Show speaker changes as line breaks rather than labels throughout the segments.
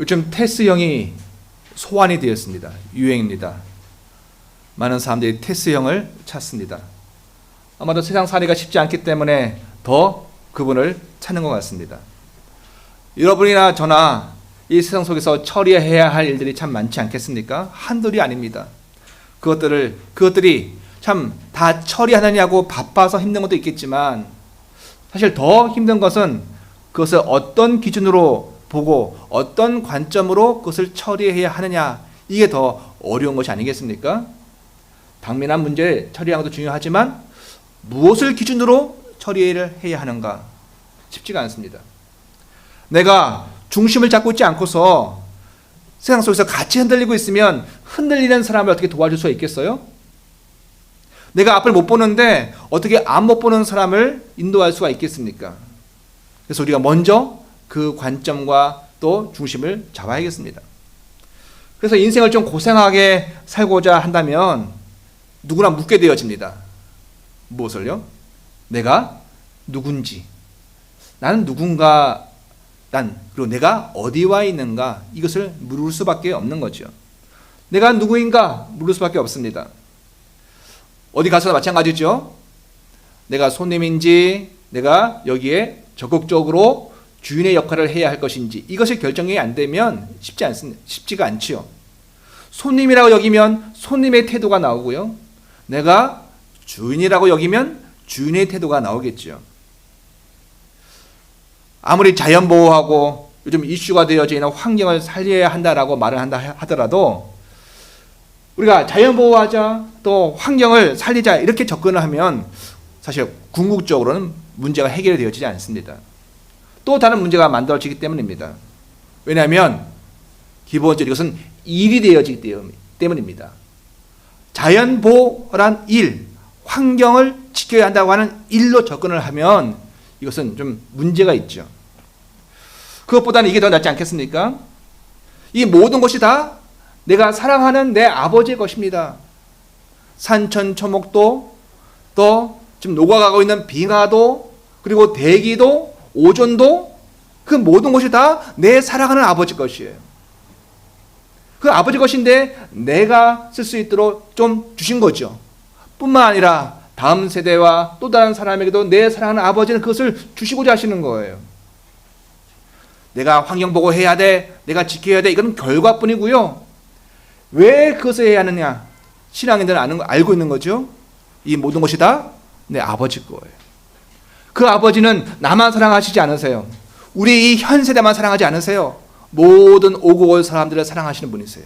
요즘 테스형이 소환이 되었습니다. 유행입니다. 많은 사람들이 테스형을 찾습니다. 아마도 세상 살이가 쉽지 않기 때문에 더 그분을 찾는 것 같습니다. 여러분이나 저나 이 세상 속에서 처리해야 할 일들이 참 많지 않겠습니까? 한둘이 아닙니다. 그것들이 참 다 처리하느냐고 바빠서 힘든 것도 있겠지만, 사실 더 힘든 것은 그것을 어떤 기준으로 보고 어떤 관점으로 그것을 처리해야 하느냐, 이게 더 어려운 것이 아니겠습니까? 당면한 문제 처리하는 것도 중요하지만 무엇을 기준으로 처리를 해야 하는가 쉽지가 않습니다. 내가 중심을 잡고 있지 않고서 세상 속에서 같이 흔들리고 있으면 흔들리는 사람을 어떻게 도와줄 수가 있겠어요? 내가 앞을 못 보는데 어떻게 앞 못 보는 사람을 인도할 수가 있겠습니까? 그래서 우리가 먼저 그 관점과 또 중심을 잡아야겠습니다. 그래서 인생을 좀 고생하게 살고자 한다면 누구나 묻게 되어집니다. 무엇을요? 내가 누군지, 나는 누군가, 그리고 내가 어디 와 있는가, 이것을 물을 수밖에 없는 거죠. 내가 누구인가 물을 수밖에 없습니다. 어디 가서나 마찬가지죠. 내가 손님인지, 내가 여기에 적극적으로 주인의 역할을 해야 할 것인지, 이것이 결정이 안 되면 쉽지가 않지요. 손님이라고 여기면 손님의 태도가 나오고요, 내가 주인이라고 여기면 주인의 태도가 나오겠죠. 아무리 자연보호하고 요즘 이슈가 되어져 있는 환경을 살려야 한다라고 말을 한다 하더라도, 우리가 자연보호하자, 또 환경을 살리자, 이렇게 접근을 하면 사실 궁극적으로는 문제가 해결되어지지 않습니다. 또 다른 문제가 만들어지기 때문입니다. 왜냐하면 기본적으로 이것은 일이 되어지기 때문입니다. 자연보호란 일, 환경을 지켜야 한다고 하는 일로 접근을 하면 이것은 좀 문제가 있죠. 그것보다는 이게 더 낫지 않겠습니까? 이 모든 것이 다 내가 사랑하는 내 아버지의 것입니다. 산천초목도, 또 지금 녹아가고 있는 빙하도, 그리고 대기도, 오존도, 그 모든 것이 다 내 사랑하는 아버지 것이에요. 그 아버지 것인데 내가 쓸 수 있도록 좀 주신 거죠. 뿐만 아니라 다음 세대와 또 다른 사람에게도 내 사랑하는 아버지는 그것을 주시고자 하시는 거예요. 내가 환경 보호해야 돼, 내가 지켜야 돼, 이건 결과뿐이고요. 왜 그것을 해야 하느냐? 신앙인들은 알고 있는 거죠. 이 모든 것이 다 내 아버지 거예요. 그 아버지는 나만 사랑하시지 않으세요. 우리 이 현 세대만 사랑하지 않으세요. 모든 오고 올 사람들을 사랑하시는 분이세요.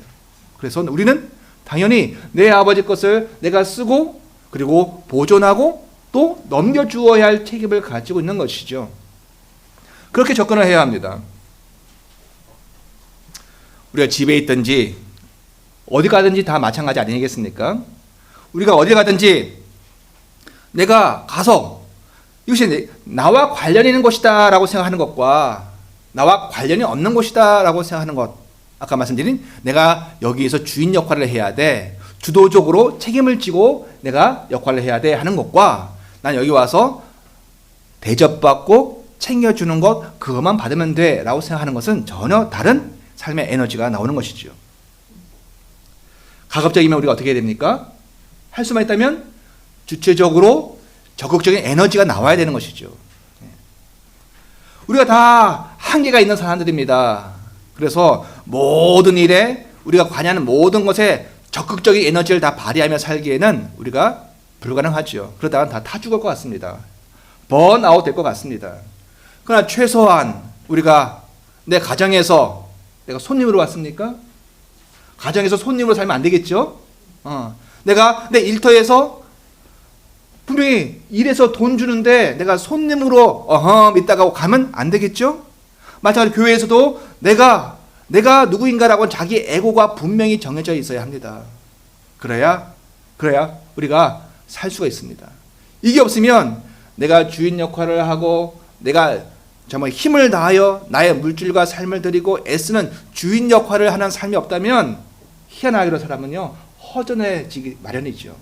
그래서 우리는 당연히 내 아버지 것을 내가 쓰고, 그리고 보존하고 또 넘겨주어야 할 책임을 가지고 있는 것이죠. 그렇게 접근을 해야 합니다. 우리가 집에 있든지 어디 가든지 다 마찬가지 아니겠습니까? 우리가 어디 가든지 내가 가서 이것이 나와 관련이 있는 것이다 라고 생각하는 것과 나와 관련이 없는 것이다 라고 생각하는 것, 아까 말씀드린 내가 여기에서 주인 역할을 해야 돼, 주도적으로 책임을 지고 내가 역할을 해야 돼 하는 것과, 난 여기 와서 대접받고 챙겨주는 것, 그것만 받으면 돼 라고 생각하는 것은 전혀 다른 삶의 에너지가 나오는 것이죠. 가급적이면 우리가 어떻게 해야 됩니까? 할 수만 있다면 주체적으로 적극적인 에너지가 나와야 되는 것이죠. 우리가 다 한계가 있는 사람들입니다. 그래서 모든 일에, 우리가 관여하는 모든 것에 적극적인 에너지를 다 발휘하며 살기에는 우리가 불가능하죠. 그러다가 다 타 죽을 것 같습니다. 번아웃 될 것 같습니다. 그러나 최소한 우리가 내 가정에서, 내가 손님으로 왔습니까? 가정에서 손님으로 살면 안 되겠죠? 내가 내 일터에서 분명히 일해서 돈 주는데 내가 손님으로 있다가 가면 안 되겠죠? 마찬가지로 교회에서도 내가 누구인가라고 자기 에고가 분명히 정해져 있어야 합니다. 그래야 우리가 살 수가 있습니다. 이게 없으면 내가 주인 역할을 하고 내가 정말 힘을 다하여 나의 물질과 삶을 드리고 애쓰는 주인 역할을 하는 삶이 없다면 희한하게도 사람은요 허전해지기 마련이죠.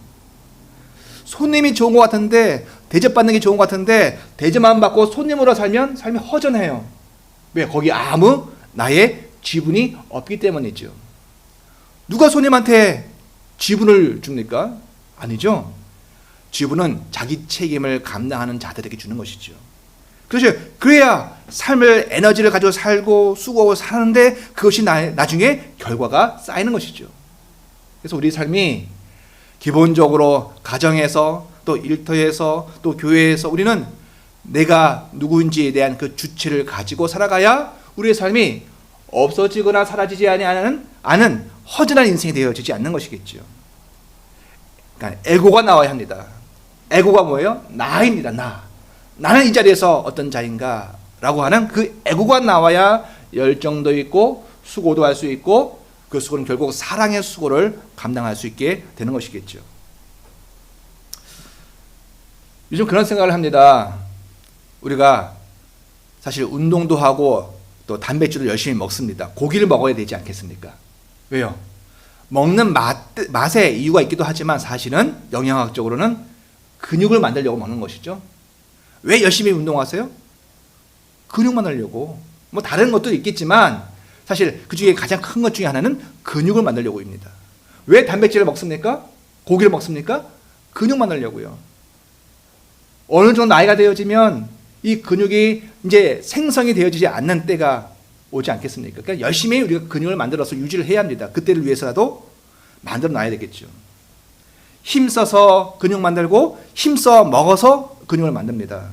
손님이 좋은 것 같은데, 대접받는 게 좋은 것 같은데 대접만 받고 손님으로 살면 삶이 허전해요. 왜? 거기 아무 나의 지분이 없기 때문이죠. 누가 손님한테 지분을 줍니까? 아니죠. 지분은 자기 책임을 감당하는 자들에게 주는 것이죠. 그렇죠. 그래야 삶을 에너지를 가지고 살고 수고하고 사는데 그것이 나중에 결과가 쌓이는 것이죠. 그래서 우리 삶이 기본적으로 가정에서 또 일터에서 또 교회에서 우리는 내가 누구인지에 대한 그 주체를 가지고 살아가야 우리의 삶이 없어지거나 사라지지 않은 허전한 인생이 되어지지 않는 것이겠죠. 그러니까 에고가 나와야 합니다. 에고가 뭐예요? 나입니다. 나는 이 자리에서 어떤 자인가 라고 하는 그 에고가 나와야 열정도 있고 수고도 할 수 있고 그 수고는 결국 사랑의 수고를 감당할 수 있게 되는 것이겠죠. 요즘 그런 생각을 합니다. 우리가 사실 운동도 하고 또 단백질도 열심히 먹습니다. 고기를 먹어야 되지 않겠습니까? 왜요? 먹는 맛에 이유가 있기도 하지만 사실은 영양학적으로는 근육을 만들려고 먹는 것이죠. 왜 열심히 운동하세요? 근육 만들려고. 뭐 다른 것도 있겠지만 사실 그 중에 가장 큰 것 중에 하나는 근육을 만들려고입니다. 왜 단백질을 먹습니까? 고기를 먹습니까? 근육 만들려고요. 어느 정도 나이가 되어지면 이 근육이 이제 생성이 되어지지 않는 때가 오지 않겠습니까? 그러니까 열심히 우리가 근육을 만들어서 유지를 해야 합니다. 그때를 위해서라도 만들어 놔야 되겠죠. 힘써서 근육 만들고 힘써 먹어서 근육을 만듭니다.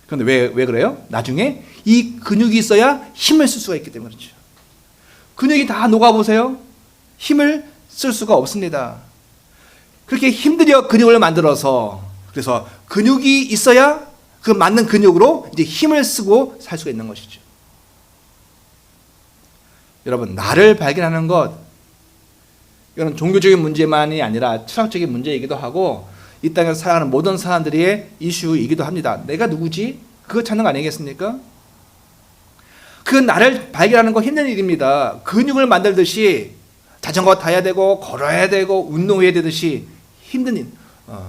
그런데 왜 그래요? 나중에 이 근육이 있어야 힘을 쓸 수가 있기 때문에 그렇죠. 근육이 다 녹아보세요. 힘을 쓸 수가 없습니다. 그렇게 힘들여 근육을 만들어서 그래서 근육이 있어야 그 맞는 근육으로 이제 힘을 쓰고 살 수가 있는 것이죠. 여러분, 나를 발견하는 것, 이건 종교적인 문제만이 아니라 철학적인 문제이기도 하고 이 땅에서 살아가는 모든 사람들의 이슈이기도 합니다. 내가 누구지? 그거 찾는 거 아니겠습니까? 그 나를 발견하는 거 힘든 일입니다. 근육을 만들듯이 자전거 타야 되고 걸어야 되고 운동해야 되듯이 힘든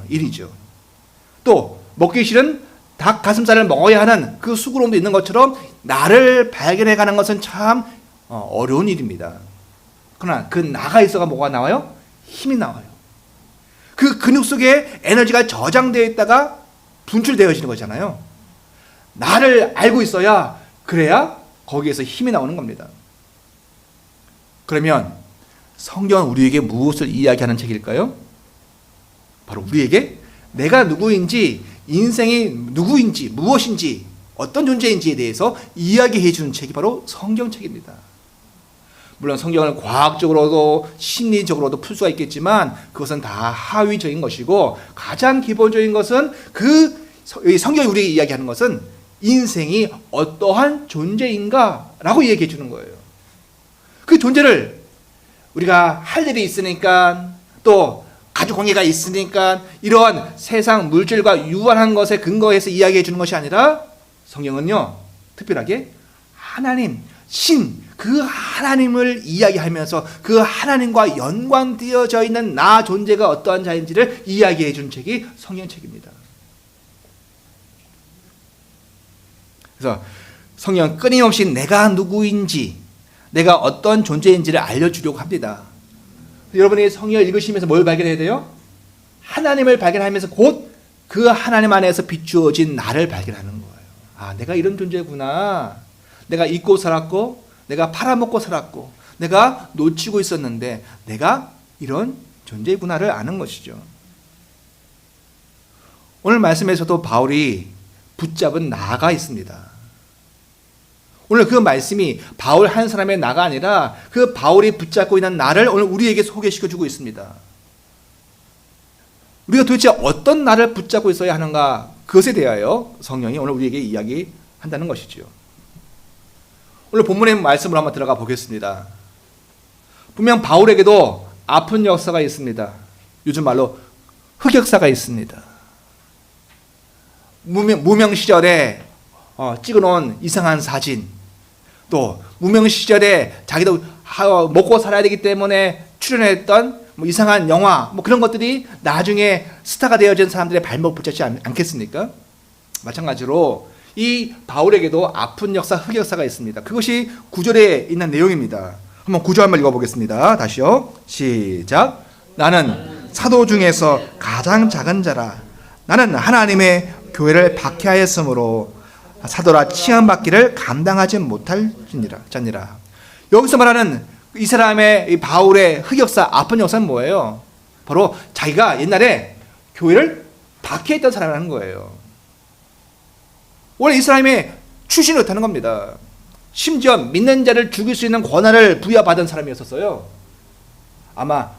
일이죠. 또 먹기 싫은 닭 가슴살을 먹어야 하는 그 수고로움도 있는 것처럼 나를 발견해가는 것은 참 어려운 일입니다. 그러나 그 나가 있어가 뭐가 나와요? 힘이 나와요. 그 근육 속에 에너지가 저장되어 있다가 분출되어지는 거잖아요. 나를 알고 있어야 그래야 거기에서 힘이 나오는 겁니다. 그러면 성경은 우리에게 무엇을 이야기하는 책일까요? 바로 우리에게 내가 누구인지, 인생이 누구인지, 무엇인지, 어떤 존재인지에 대해서 이야기해 주는 책이 바로 성경책입니다. 물론 성경을 과학적으로도 심리적으로도 풀 수가 있겠지만 그것은 다 하위적인 것이고 가장 기본적인 것은 성경이 우리에게 이야기하는 것은 인생이 어떠한 존재인가라고 얘기해 주는 거예요. 그 존재를 우리가 할 일이 있으니까 또 가족관계가 있으니까 이러한 세상 물질과 유한한 것에 근거해서 이야기해 주는 것이 아니라 성경은요 특별하게 하나님, 신, 그 하나님을 이야기하면서 그 하나님과 연관되어져 있는 나 존재가 어떠한 자인지를 이야기해 주는 책이 성경책입니다. 그래서 성경은 끊임없이 내가 누구인지, 내가 어떤 존재인지를 알려주려고 합니다. 여러분이 성경을 읽으시면서 뭘 발견해야 돼요? 하나님을 발견하면서 곧 그 하나님 안에서 비추어진 나를 발견하는 거예요. 아, 내가 이런 존재구나. 내가 잊고 살았고, 내가 팔아먹고 살았고, 내가 놓치고 있었는데 내가 이런 존재구나를 아는 것이죠. 오늘 말씀에서도 바울이 붙잡은 나가 있습니다. 오늘 그 말씀이 바울 한 사람의 나가 아니라 그 바울이 붙잡고 있는 나를 오늘 우리에게 소개시켜주고 있습니다. 우리가 도대체 어떤 나를 붙잡고 있어야 하는가, 그것에 대하여 성령이 오늘 우리에게 이야기한다는 것이죠. 오늘 본문의 말씀으로 한번 들어가 보겠습니다. 분명 바울에게도 아픈 역사가 있습니다. 요즘 말로 흑역사가 있습니다. 무명 시절에 찍어놓은 이상한 사진, 또 무명 시절에 자기도 먹고 살아야 되기 때문에 출연했던 이상한 영화, 그런 것들이 나중에 스타가 되어진 사람들의 발목 붙잡지 않겠습니까? 마찬가지로 이 바울에게도 아픈 역사, 흑역사가 있습니다. 그것이 9절에 있는 내용입니다. 한번 9절 한번 읽어보겠습니다. 다시요. 시작. 나는 사도 중에서 가장 작은 자라. 나는 하나님의 교회를 박해하였으므로 사도라 칭함받기를 감당하지 못할지니라. 여기서 말하는 이 사람의, 이 바울의 흑역사, 아픈 역사는 뭐예요? 바로 자기가 옛날에 교회를 박해했던 사람이라는 거예요. 원래 이 사람이 출신이 그렇다는 겁니다. 심지어 믿는 자를 죽일 수 있는 권한을 부여받은 사람이었었어요. 아마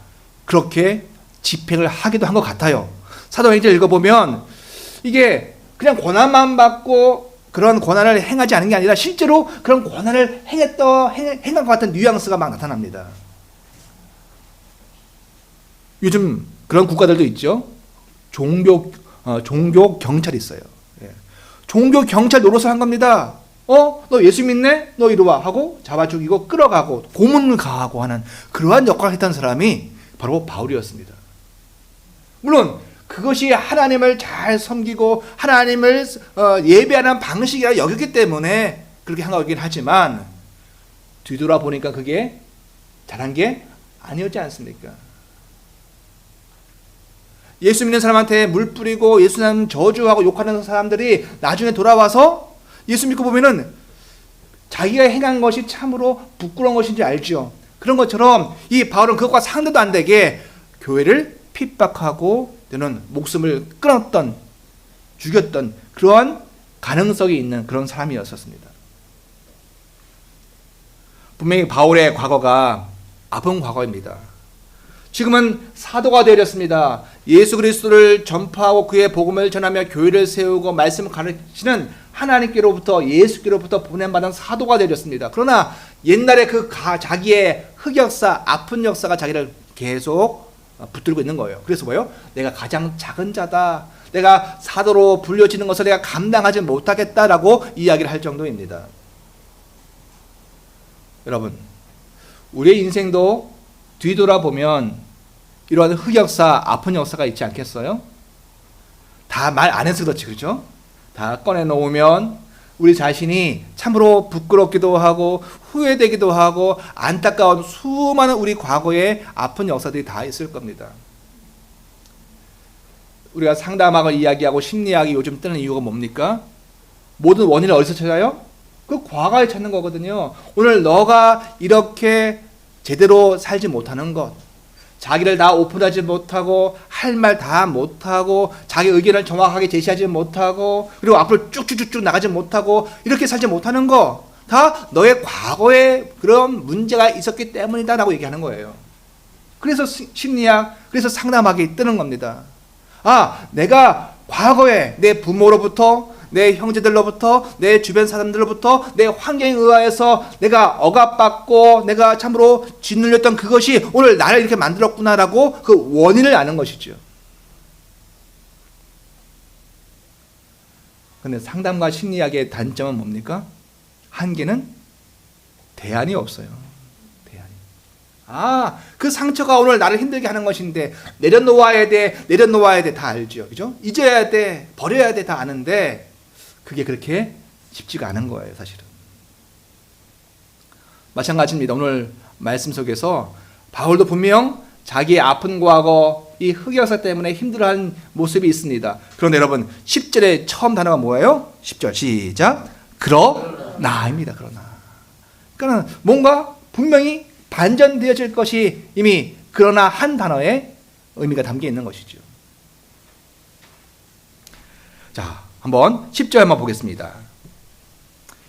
그렇게 집행을 하기도 한 것 같아요. 사도행전 읽어보면 이게 그냥 권한만 받고 그런 권한을 행하지 않은 게 아니라 실제로 그런 권한을 행한 것 같은 뉘앙스가 막 나타납니다. 요즘 그런 국가들도 있죠. 종교 경찰이 있어요. 예. 종교 경찰 노릇을 한 겁니다. 너 예수 믿네? 너 이리 와 하고 잡아 죽이고 끌어가고 고문을 가하고 하는 그러한 역할을 했던 사람이 바로 바울이었습니다. 물론 그것이 하나님을 잘 섬기고 하나님을 예배하는 방식이라 여겼기 때문에 그렇게 한 거긴 하지만 뒤돌아보니까 그게 잘한 게 아니었지 않습니까? 예수 믿는 사람한테 물 뿌리고 예수님 저주하고 욕하는 사람들이 나중에 돌아와서 예수 믿고 보면은 자기가 행한 것이 참으로 부끄러운 것인지 알죠. 그런 것처럼 이 바울은 그것과 상대도 안 되게 교회를 핍박하고 때는 목숨을 끊었던, 죽였던 그러한 가능성이 있는 그런 사람이었습니다. 분명히 바울의 과거가 아픈 과거입니다. 지금은 사도가 되었습니다. 예수 그리스도를 전파하고 그의 복음을 전하며 교회를 세우고 말씀을 가르치는 하나님께로부터 예수께로부터 보냄받은 사도가 되었습니다. 그러나 옛날에 자기의 흑역사, 아픈 역사가 자기를 계속 붙들고 있는 거예요. 그래서 뭐예요? 내가 가장 작은 자다. 내가 사도로 불려지는 것을 내가 감당하지 못하겠다라고 이야기를 할 정도입니다. 여러분, 우리의 인생도 뒤돌아보면 이러한 흑역사, 아픈 역사가 있지 않겠어요? 다 말 안 해서 그렇지, 그렇죠? 다 꺼내놓으면 우리 자신이 참으로 부끄럽기도 하고 후회되기도 하고 안타까운 수많은 우리 과거의 아픈 역사들이 다 있을 겁니다. 우리가 상담학을 이야기하고 심리학이 요즘 뜨는 이유가 뭡니까? 모든 원인을 어디서 찾아요? 그 과거에 찾는 거거든요. 오늘 너가 이렇게 제대로 살지 못하는 것, 자기를 다 오픈하지 못하고 할 말 다 못하고 자기 의견을 정확하게 제시하지 못하고 그리고 앞으로 쭉쭉쭉쭉 나가지 못하고 이렇게 살지 못하는 거 다 너의 과거에 그런 문제가 있었기 때문이다 라고 얘기하는 거예요. 그래서 심리학, 그래서 상담학이 뜨는 겁니다. 내가 과거에 내 부모로부터 내 형제들로부터 내 주변 사람들로부터 내 환경에 의하여서 내가 억압받고 내가 참으로 짓눌렸던 그것이 오늘 나를 이렇게 만들었구나라고 그 원인을 아는 것이죠. 그런데 상담과 심리학의 단점은 뭡니까? 한계는 대안이 없어요. 그 상처가 오늘 나를 힘들게 하는 것인데 내려놓아야 돼 다 알죠. 그죠? 잊어야 돼, 버려야 돼 다 아는데 그게 그렇게 쉽지가 않은 거예요, 사실은. 마찬가지입니다. 오늘 말씀 속에서 바울도 분명 자기의 아픈 과거, 이 흑역사 때문에 힘들어하는 모습이 있습니다. 그런데 여러분 10절의 처음 단어가 뭐예요? 10절 시작. 그러나입니다. 그러나 뭔가 분명히 반전되어질 것이 이미 그러나 한 단어에 의미가 담겨 있는 것이죠. 자, 한번 10절 한번 보겠습니다.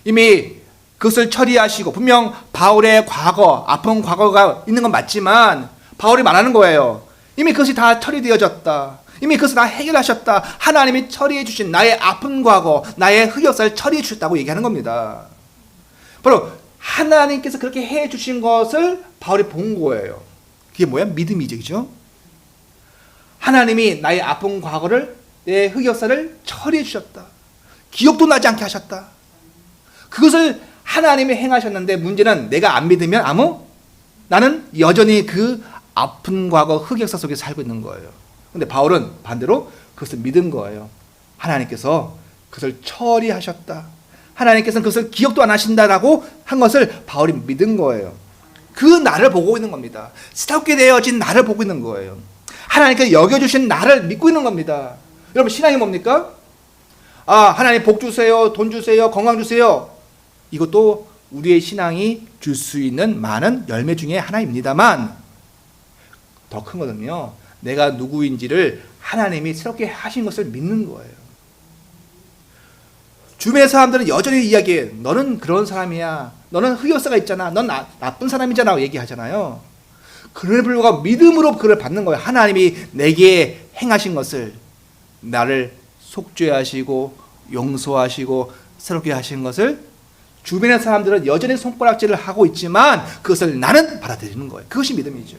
이미 그것을 처리하시고 분명 바울의 과거, 아픈 과거가 있는 건 맞지만 바울이 말하는 거예요. 이미 그것이 다 처리되어졌다. 이미 그것을 다 해결하셨다. 하나님이 처리해 주신 나의 아픈 과거, 나의 흑역사를 처리해 주셨다고 얘기하는 겁니다. 바로 하나님께서 그렇게 해 주신 것을 바울이 본 거예요. 그게 뭐야? 믿음이죠. 그죠? 하나님이 나의 아픈 과거를, 내 흑역사를 처리해 주셨다. 기억도 나지 않게 하셨다. 그것을 하나님이 행하셨는데 문제는 내가 안 믿으면 나는 여전히 그 아픈 과거 흑역사 속에 살고 있는 거예요. 근데 바울은 반대로 그것을 믿은 거예요. 하나님께서 그것을 처리하셨다. 하나님께서는 그것을 기억도 안 하신다라고 한 것을 바울이 믿은 거예요. 그 나를 보고 있는 겁니다. 새롭게 되어진 나를 보고 있는 거예요. 하나님께서 여겨주신 나를 믿고 있는 겁니다. 여러분, 신앙이 뭡니까? 하나님 복 주세요, 돈 주세요, 건강 주세요. 이것도 우리의 신앙이 줄 수 있는 많은 열매 중에 하나입니다만, 더 큰 거는요, 내가 누구인지를 하나님이 새롭게 하신 것을 믿는 거예요. 주변의 사람들은 여전히 이야기해. 너는 그런 사람이야. 너는 흑역사가 있잖아. 넌 나쁜 사람이잖아. 얘기하잖아요. 그를 불구하고 믿음으로 그를 받는 거예요. 하나님이 내게 행하신 것을, 나를 속죄하시고 용서하시고 새롭게 하신 것을 주변의 사람들은 여전히 손가락질을 하고 있지만 그것을 나는 받아들이는 거예요. 그것이 믿음이죠.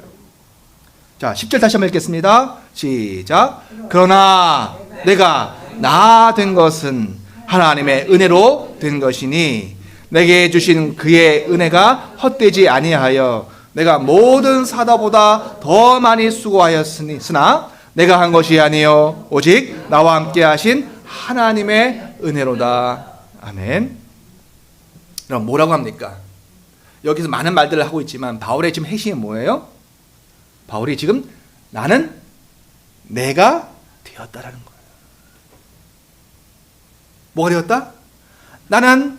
자, 10절 다시 한번 읽겠습니다. 시작. 그러나 내가 나 된 것은 하나님의 은혜로 된 것이니 내게 주신 그의 은혜가 헛되지 아니하여 내가 모든 사도보다 더 많이 수고하였으나 내가 한 것이 아니요 오직 나와 함께 하신 하나님의 은혜로다. 아멘. 그럼 뭐라고 합니까? 여기서 많은 말들을 하고 있지만 바울의 지금 핵심이 뭐예요? 바울이 지금 나는 내가 되었다라는 거예요. 뭐가 되었다? 나는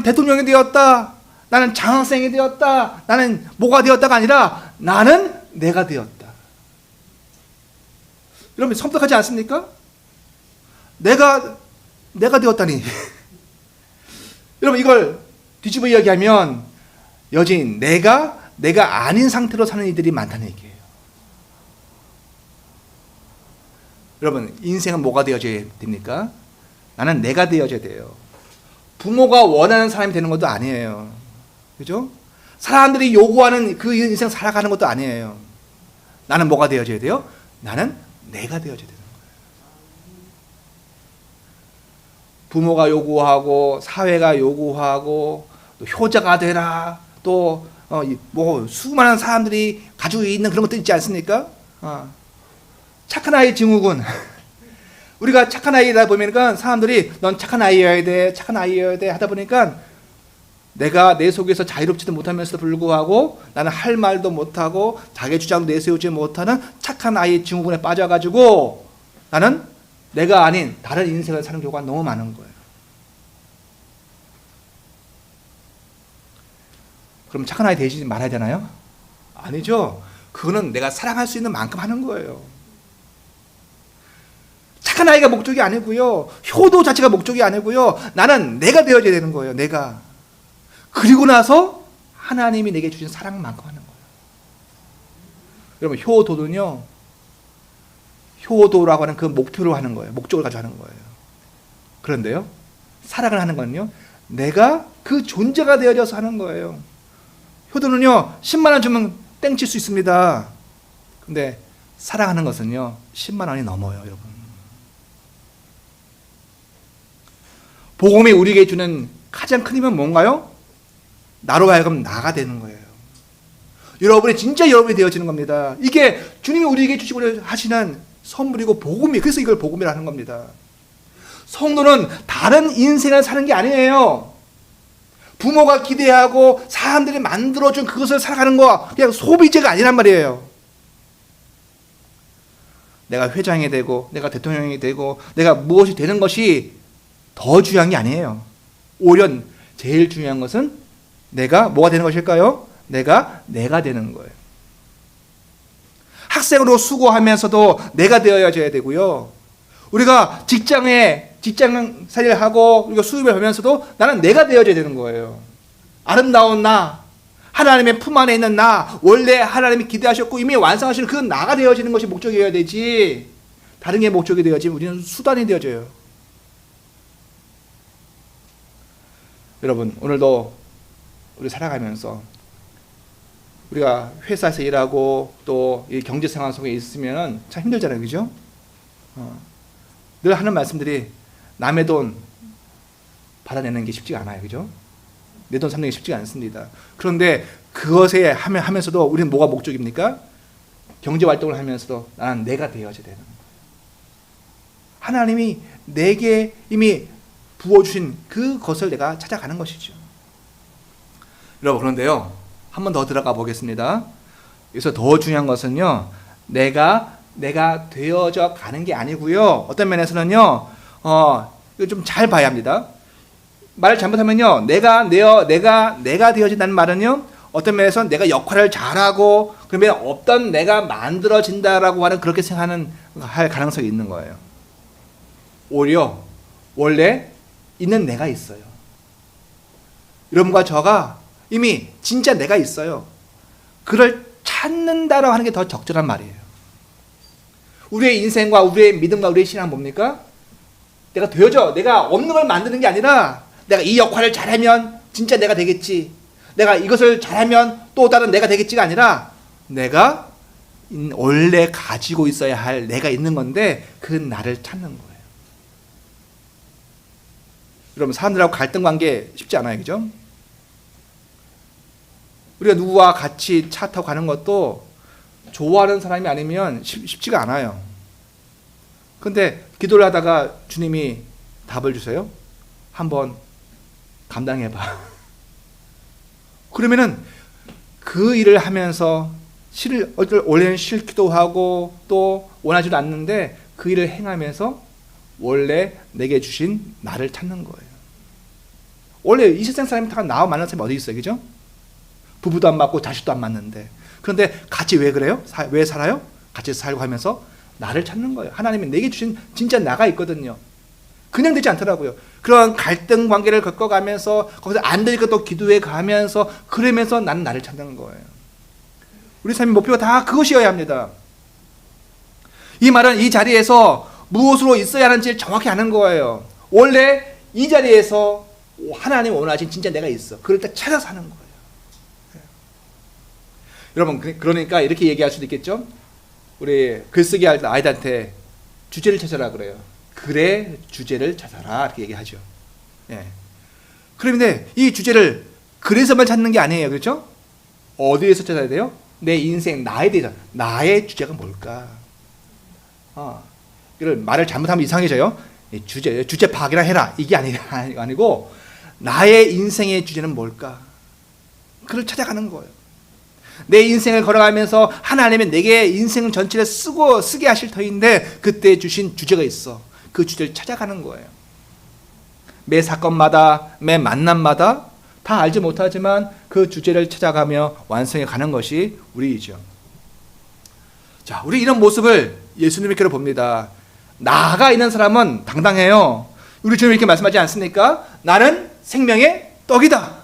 대통령이 되었다. 나는 장학생이 되었다. 나는 뭐가 되었다가 아니라 나는 내가 되었다. 여러분, 섬뜩하지 않습니까? 내가 되었다니. 여러분, 이걸 뒤집어 이야기하면 여전히 내가 아닌 상태로 사는 이들이 많다는 얘기예요. 여러분, 인생은 뭐가 되어져야 됩니까? 나는 내가 되어져야 돼요. 부모가 원하는 사람이 되는 것도 아니에요. 그죠? 사람들이 요구하는 그 인생 살아가는 것도 아니에요. 나는 뭐가 되어져야 돼요? 나는 내가 되어져야 되는 거예요. 부모가 요구하고 사회가 요구하고 또 효자가 되라, 또 뭐 수많은 사람들이 가지고 있는 그런 것들 있지 않습니까? 착한 아이 증후군. 우리가 착한 아이다 보니까 사람들이 넌 착한 아이여야 돼, 착한 아이여야 돼 하다 보니까 내가 내 속에서 자유롭지도 못하면서도 불구하고 나는 할 말도 못하고 자기 주장도 내세우지 못하는 착한 아이 증후군에 빠져가지고 나는 내가 아닌 다른 인생을 사는 경우가 너무 많은 거예요. 그럼 착한 아이 되지 말아야 되나요? 아니죠. 그거는 내가 사랑할 수 있는 만큼 하는 거예요. 착한 아이가 목적이 아니고요. 효도 자체가 목적이 아니고요. 나는 내가 되어야 되는 거예요. 내가. 그리고 나서 하나님이 내게 주신 사랑만큼 하는 거예요. 여러분, 효도는요, 효도라고 하는 그 목표로 하는 거예요. 목적을 가지고 하는 거예요. 그런데요, 사랑을 하는 건요, 내가 그 존재가 되어져서 하는 거예요. 효도는요, 10만 원 주면 땡칠 수 있습니다. 근데 사랑하는 것은요, 10만 원이 넘어요, 여러분. 복음이 우리에게 주는 가장 큰 힘은 뭔가요? 나로 하여금 나가 되는 거예요. 여러분이 진짜 여러분이 되어지는 겁니다. 이게 주님이 우리에게 주시고 하시는 선물이고 복음이, 그래서 이걸 복음이라는 겁니다. 성도는 다른 인생을 사는 게 아니에요. 부모가 기대하고 사람들이 만들어준 그것을 살아가는 거 그냥 소비재가 아니란 말이에요. 내가 회장이 되고 내가 대통령이 되고 내가 무엇이 되는 것이 더 중요한 게 아니에요. 오히려 제일 중요한 것은 내가 뭐가 되는 것일까요? 내가 되는 거예요. 학생으로 수고하면서도 내가 되어야져야 되고요. 우리가 직장생활을 하고 우리가 수입을 하면서도 나는 내가 되어져야 되는 거예요. 아름다운 나, 하나님의 품 안에 있는 나, 원래 하나님이 기대하셨고 이미 완성하시는 그 나가 되어지는 것이 목적이어야 되지, 다른 게 목적이 되어지면 우리는 수단이 되어져요. 여러분, 오늘도 우리 살아가면서 우리가 회사에서 일하고 또 이 경제생활 속에 있으면 참 힘들잖아요. 그죠? 늘 하는 말씀들이 남의 돈 받아내는 게 쉽지가 않아요. 그죠? 내 돈 삼는 게 쉽지가 않습니다. 그런데 그것에 하면서도 우리는 뭐가 목적입니까? 경제활동을 하면서도 나는 내가 되어야 되는 거예요. 하나님이 내게 이미 부어주신 그것을 내가 찾아가는 것이죠. 여러분, 그런데요, 한 번 더 들어가 보겠습니다. 여기서 더 중요한 것은요, 내가 되어져 가는 게 아니고요, 어떤 면에서는요, 이거 좀 잘 봐야 합니다. 말을 잘못하면요, 내가 되어진다는 말은요, 어떤 면에서 내가 역할을 잘하고 그러면 없던 내가 만들어진다라고 하는, 그렇게 할 가능성이 있는 거예요. 오히려 원래 있는 내가 있어요. 여러분과 저가 이미 진짜 내가 있어요. 그를 찾는다라고 하는 게 더 적절한 말이에요. 우리의 인생과 우리의 믿음과 우리의 신앙은 뭡니까? 내가 되어져, 내가 없는 걸 만드는 게 아니라, 내가 이 역할을 잘하면 진짜 내가 되겠지, 내가 이것을 잘하면 또 다른 내가 되겠지가 아니라, 내가 원래 가지고 있어야 할 내가 있는 건데 그 나를 찾는 거예요. 여러분, 사람들하고 갈등 관계 쉽지 않아요, 그죠? 우리가 누구와 같이 차 타고 가는 것도 좋아하는 사람이 아니면 쉽지가 않아요. 근데 기도를 하다가 주님이 답을 주세요. 한번 감당해봐. 그러면은 그 일을 하면서 원래는 싫기도 하고 또 원하지도 않는데 그 일을 행하면서 원래 내게 주신 나를 찾는 거예요. 원래 이 세상 사람이 다 나와 만나는 사람이 어디 있어요, 그죠? 부부도 안 맞고 자식도 안 맞는데. 그런데 같이 왜 그래요? 왜 살아요? 같이 살고 하면서 나를 찾는 거예요. 하나님이 내게 주신 진짜 나가 있거든요. 그냥 되지 않더라고요. 그런 갈등 관계를 겪어가면서 거기서 안 되니까 또 기도해 가면서 그러면서 나는 나를 찾는 거예요. 우리 삶의 목표가 다 그것이어야 합니다. 이 말은 이 자리에서 무엇으로 있어야 하는지 정확히 아는 거예요. 원래 이 자리에서 하나님 원하신 진짜 내가 있어. 그럴 때 찾아서 하는 거예요. 여러분, 그러니까 이렇게 얘기할 수도 있겠죠? 우리 글쓰기 할 때 아이들한테 주제를 찾아라 그래요. 그래, 주제를 찾아라, 이렇게 얘기하죠. 예. 그런데 이 주제를 그래서만 찾는 게 아니에요, 그렇죠? 어디에서 찾아야 돼요? 내 인생, 나에 대해서. 나의 주제가 뭘까? 이걸 말을 잘못하면 이상해져요. 주제 파악이나 해라, 이게 아니고 나의 인생의 주제는 뭘까? 그걸 찾아가는 거예요. 내 인생을 걸어가면서 하나님은 내게 인생 전체를 쓰게 하실 터인데 그때 주신 주제가 있어. 그 주제를 찾아가는 거예요. 매 사건마다, 매 만남마다 다 알지 못하지만 그 주제를 찾아가며 완성해 가는 것이 우리이죠. 자, 우리 이런 모습을 예수님의 길로 봅니다. 나가 있는 사람은 당당해요. 우리 주님 이렇게 말씀하지 않습니까? 나는 생명의 떡이다.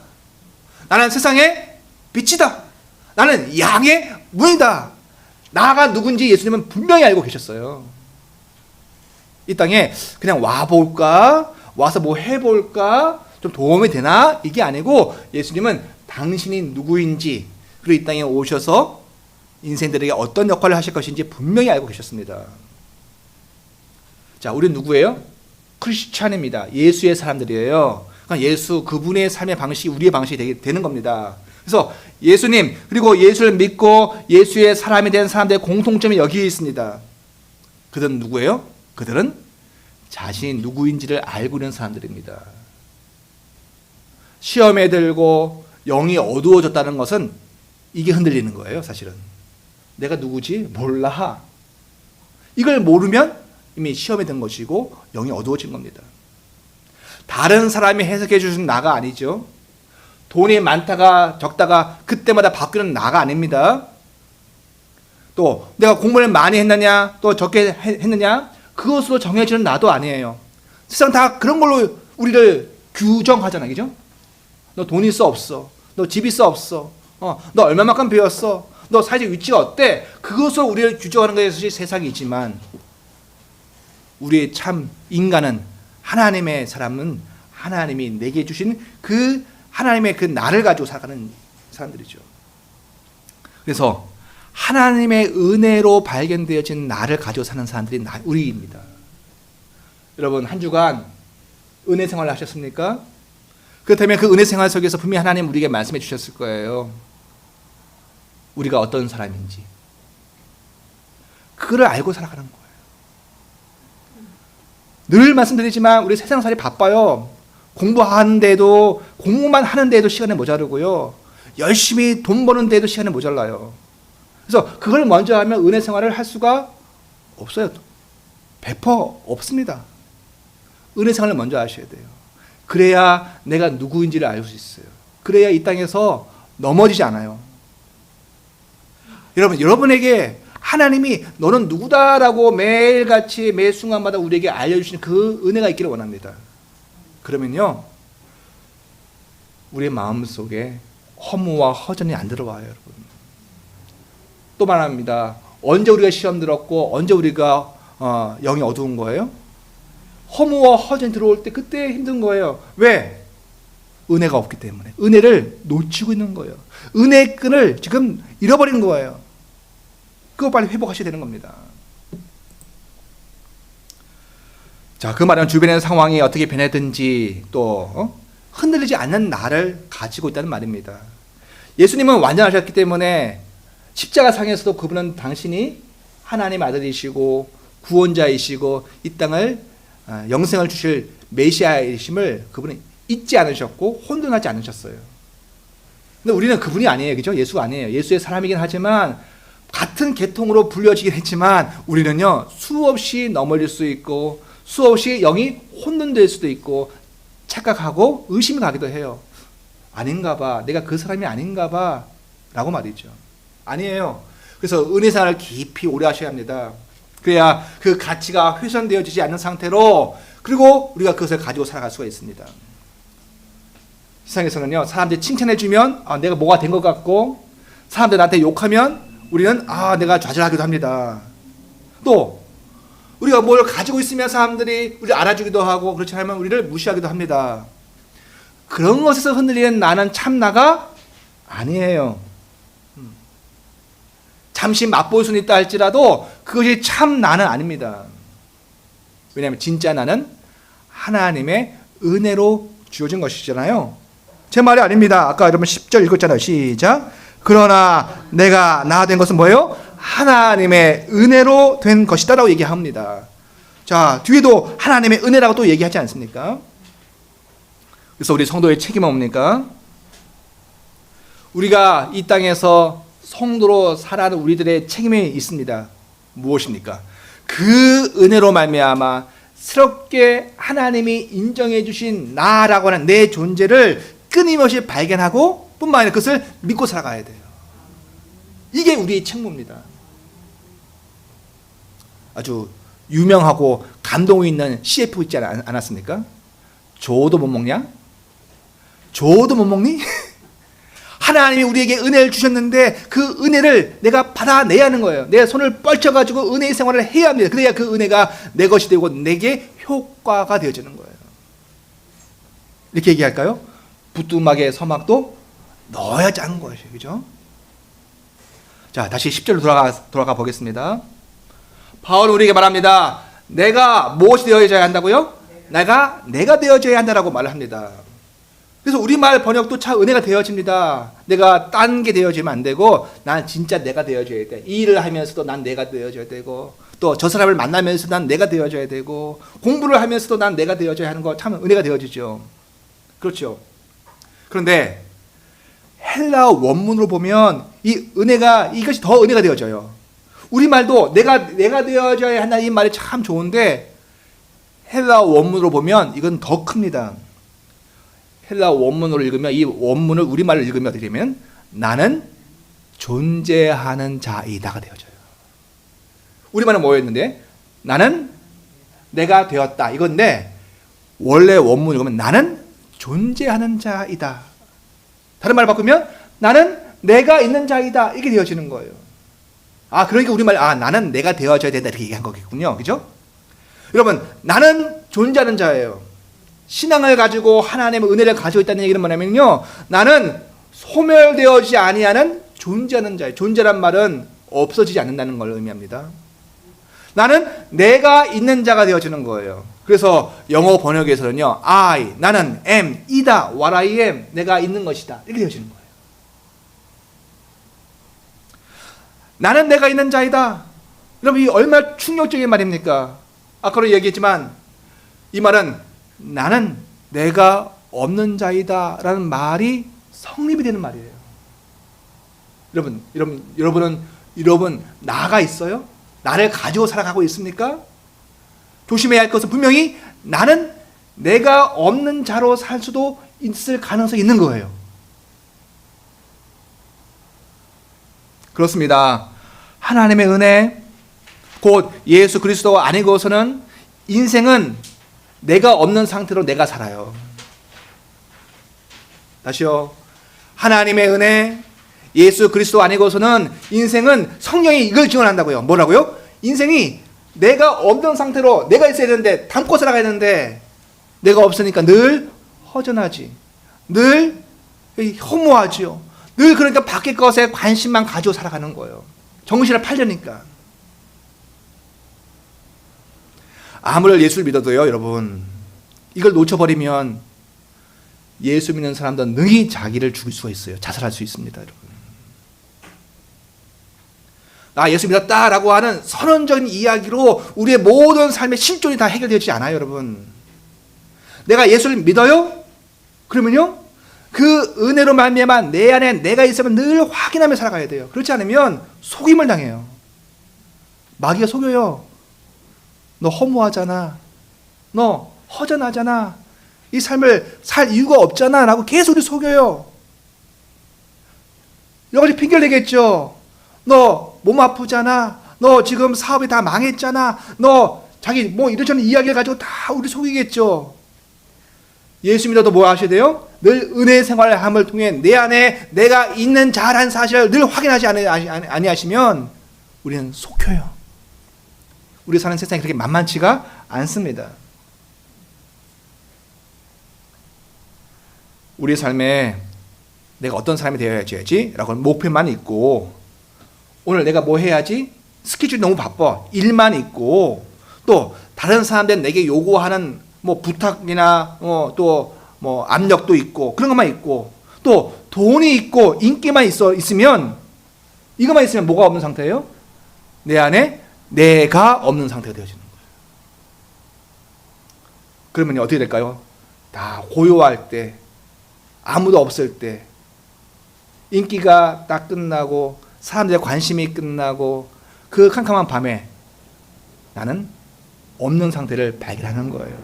나는 세상의 빛이다. 나는 양의 문이다. 나가 누군지 예수님은 분명히 알고 계셨어요. 이 땅에 그냥 와볼까? 와서 뭐 해볼까? 좀 도움이 되나? 이게 아니고 예수님은 당신이 누구인지, 그리고 이 땅에 오셔서 인생들에게 어떤 역할을 하실 것인지 분명히 알고 계셨습니다. 자, 우리는 누구예요? 크리스찬입니다. 예수의 사람들이에요. 그러니까 예수, 그분의 삶의 방식이 우리의 방식이 되는 겁니다. 그래서 예수님, 그리고 예수를 믿고 예수의 사람이 된 사람들의 공통점이 여기에 있습니다. 그들은 누구예요? 그들은 자신이 누구인지를 알고 있는 사람들입니다. 시험에 들고 영이 어두워졌다는 것은 이게 흔들리는 거예요, 사실은. 내가 누구지? 몰라. 이걸 모르면 이미 시험에 든 것이고 영이 어두워진 겁니다. 다른 사람이 해석해 주신 나가 아니죠. 돈이 많다가 적다가 그때마다 바뀌는 나가 아닙니다. 또 내가 공부를 많이 했느냐 또 적게 했느냐 그것으로 정해지는 나도 아니에요. 세상 다 그런 걸로 우리를 규정하잖아요, 그죠? 너 돈 있어 없어? 너 집 있어 없어? 너 얼마만큼 배웠어? 너 사회적 위치가 어때? 그것으로 우리를 규정하는 것이 세상이지만 우리의 참 인간은, 하나님의 사람은 하나님이 내게 주신 그 하나님의 그 나를 가지고 살아가는 사람들이죠. 그래서 하나님의 은혜로 발견되어진 나를 가지고 사는 사람들이 우리입니다. 여러분, 한 주간 은혜 생활을 하셨습니까? 그렇다면 그 은혜 생활 속에서 분명히 하나님 우리에게 말씀해 주셨을 거예요. 우리가 어떤 사람인지. 그걸 알고 살아가는 거예요. 늘 말씀드리지만 우리 세상살이 바빠요. 공부하는데도, 공부만 하는데도 시간이 모자르고요. 열심히 돈 버는데도 시간이 모자라요. 그래서 그걸 먼저 하면 은혜 생활을 할 수가 없어요. 100% 없습니다. 은혜 생활을 먼저 하셔야 돼요. 그래야 내가 누구인지를 알 수 있어요. 그래야 이 땅에서 넘어지지 않아요. 여러분에게 하나님이 너는 누구다라고 매일같이 매 순간마다 우리에게 알려주시는 그 은혜가 있기를 원합니다. 그러면요, 우리의 마음속에 허무와 허전이 안 들어와요, 여러분. 또 말합니다. 언제 우리가 시험 들었고 언제 우리가 영이 어두운 거예요? 허무와 허전이 들어올 때 그때 힘든 거예요. 왜? 은혜가 없기 때문에. 은혜를 놓치고 있는 거예요. 은혜의 끈을 지금 잃어버린 거예요. 그거 빨리 회복하셔야 되는 겁니다. 자, 그 말은 주변의 상황이 어떻게 변했든지 또 흔들리지 않는 나를 가지고 있다는 말입니다. 예수님은 완전하셨기 때문에 십자가 상에서도 그분은 당신이 하나님 아들이시고 구원자이시고 이 땅을 영생을 주실 메시아이심을 그분은 잊지 않으셨고 혼돈하지 않으셨어요. 근데 우리는 그분이 아니에요. 그죠? 예수가 아니에요. 예수의 사람이긴 하지만 같은 계통으로 불려지긴 했지만 우리는요, 수없이 넘어질 수 있고 수없이 영이 혼돈될 수도 있고 착각하고 의심이 가기도 해요. 아닌가 봐. 내가 그 사람이 아닌가 봐. 라고 말이죠. 아니에요. 그래서 은혜생활을 깊이 오래 하셔야 합니다. 그래야 그 가치가 훼손되어지지 않는 상태로 그리고 우리가 그것을 가지고 살아갈 수가 있습니다. 세상에서는요, 사람들이 칭찬해주면 내가 뭐가 된 것 같고 사람들이 나한테 욕하면 우리는 내가 좌절하기도 합니다. 또 우리가 뭘 가지고 있으면 사람들이 우리를 알아주기도 하고 그렇지 않으면 우리를 무시하기도 합니다. 그런 것에서 흔들리는 나는 참 나가 아니에요. 잠시 맛볼 수는 있다 할지라도 그것이 참 나는 아닙니다. 왜냐하면 진짜 나는 하나님의 은혜로 주어진 것이잖아요. 제 말이 아닙니다. 아까 여러분 10절 읽었잖아요. 시작. 그러나 내가 나 된 것은 뭐예요? 하나님의 은혜로 된 것이다 라고 얘기합니다. 자, 뒤에도 하나님의 은혜라고 또 얘기하지 않습니까? 그래서 우리 성도의 책임은 뭡니까? 우리가 이 땅에서 성도로 살아가는 우리들의 책임이 있습니다. 무엇입니까? 그 은혜로 말미암아 새롭게 하나님이 인정해 주신 나라고 하는 내 존재를 끊임없이 발견하고 뿐만 아니라 그것을 믿고 살아가야 돼요. 이게 우리의 책무입니다. 아주 유명하고 감동 있는 CF 있지 않았습니까? 줘도 못 먹냐? 줘도 못 먹니? 하나님이 우리에게 은혜를 주셨는데 그 은혜를 내가 받아내야 하는 거예요. 내 손을 뻗쳐가지고 은혜의 생활을 해야 합니다. 그래야 그 은혜가 내 것이 되고 내게 효과가 되어지는 거예요. 이렇게 얘기할까요? 부뚜막에 서막도 넣어야 짜는 것이에요. 그죠? 자, 다시 10절로 돌아가 보겠습니다. 바울은 우리에게 말합니다. 내가 무엇이 되어져야 한다고요? 내가 되어져야 한다라고 말을 합니다. 그래서 우리말 번역도 참 은혜가 되어집니다. 내가 딴 게 되어지면 안 되고 난 진짜 내가 되어져야 돼. 이 일을 하면서도 난 내가 되어져야 되고 또 저 사람을 만나면서 난 내가 되어져야 되고 공부를 하면서도 난 내가 되어져야 하는 거 참 은혜가 되어지죠. 그렇죠. 그런데 헬라어 원문으로 보면 이 은혜가 이것이 더 은혜가 되어져요. 우리말도 내가 되어져야 한다는 이 말이 참 좋은데 헬라어 원문으로 보면 이건 더 큽니다. 헬라어 원문으로 읽으면 이 원문을 우리말로 읽으면 어떻게 되면 나는 존재하는 자이다가 되어져요. 우리말은 뭐였는데 나는 내가 되었다 이건데 원래 원문 읽으면 나는 존재하는 자이다. 다른 말을 바꾸면 나는 내가 있는 자이다 이렇게 되어지는 거예요. 그러니까 우리말 나는 내가 되어져야 된다 이렇게 얘기한 거겠군요. 그죠? 여러분 나는 존재하는 자예요. 신앙을 가지고 하나님의 은혜를 가지고 있다는 얘기는 뭐냐면요, 나는 소멸되어지지 아니하는 존재하는 자예요. 존재란 말은 없어지지 않는다는 걸 의미합니다. 나는 내가 있는 자가 되어지는 거예요. 그래서 영어 번역에서는요, 나는 am, 이다, what I am, 내가 있는 것이다 이렇게 되어지는 거예요. 나는 내가 있는 자이다. 여러분 이 얼마나 충격적인 말입니까? 아까도 얘기했지만 이 말은 나는 내가 없는 자이다 라는 말이 성립이 되는 말이에요. 여러분 나가 있어요? 나를 가지고 살아가고 있습니까? 조심해야 할 것은 분명히 나는 내가 없는 자로 살 수도 있을 가능성이 있는 거예요. 그렇습니다. 하나님의 은혜, 곧 예수 그리스도 아니고서는 인생은 내가 없는 상태로 내가 살아요. 다시요. 하나님의 은혜, 예수 그리스도 아니고서는 인생은 성령이 이걸 증언한다고요. 뭐라고요? 인생이 내가 없는 상태로 내가 있어야 되는데, 담고 살아가야 되는데 내가 없으니까 늘 허전하지, 늘 허무하지요. 늘 그러니까 밖의 것에 관심만 가지고 살아가는 거예요. 정신을 팔려니까. 아무리 예수를 믿어도요, 여러분, 이걸 놓쳐버리면 예수 믿는 사람들은 능히 자기를 죽일 수가 있어요. 자살할 수 있습니다, 여러분. 나 예수 믿었다라고 하는 선언적인 이야기로 우리의 모든 삶의 실존이 다 해결되지 않아요, 여러분. 내가 예수를 믿어요? 그러면요, 그 은혜로 말미암아 내 안에 내가 있으면 늘 확인하며 살아가야 돼요. 그렇지 않으면 속임을 당해요. 마귀가 속여요. 너 허무하잖아, 너 허전하잖아, 이 삶을 살 이유가 없잖아 라고 계속 우리 속여요. 여러 가지 핑계를 내겠죠. 너 몸 아프잖아, 너 지금 사업이 다 망했잖아, 너 자기 뭐 이런저런 이야기를 가지고 다 우리 속이겠죠. 예수 믿어도 뭐 하셔야 돼요? 늘 은혜 생활함을 통해 내 안에 내가 있는 자라는 사실을 늘 확인하지 아니하시면 우리는 속혀요. 우리 사는 세상이 그렇게 만만치가 않습니다. 우리 삶에 내가 어떤 사람이 되어야지 라고 하는 목표만 있고, 오늘 내가 뭐 해야지? 스케줄이 너무 바빠, 일만 있고, 또 다른 사람들 내게 요구하는 뭐 부탁이나 또 뭐 압력도 있고, 그런 것만 있고, 또 돈이 있고 인기만 있으면, 이것만 있으면 뭐가 없는 상태예요? 내 안에 내가 없는 상태가 되어지는 거예요. 그러면 어떻게 될까요? 다 고요할 때, 아무도 없을 때, 인기가 딱 끝나고 사람들의 관심이 끝나고 그 캄캄한 밤에 나는 없는 상태를 발견하는 거예요.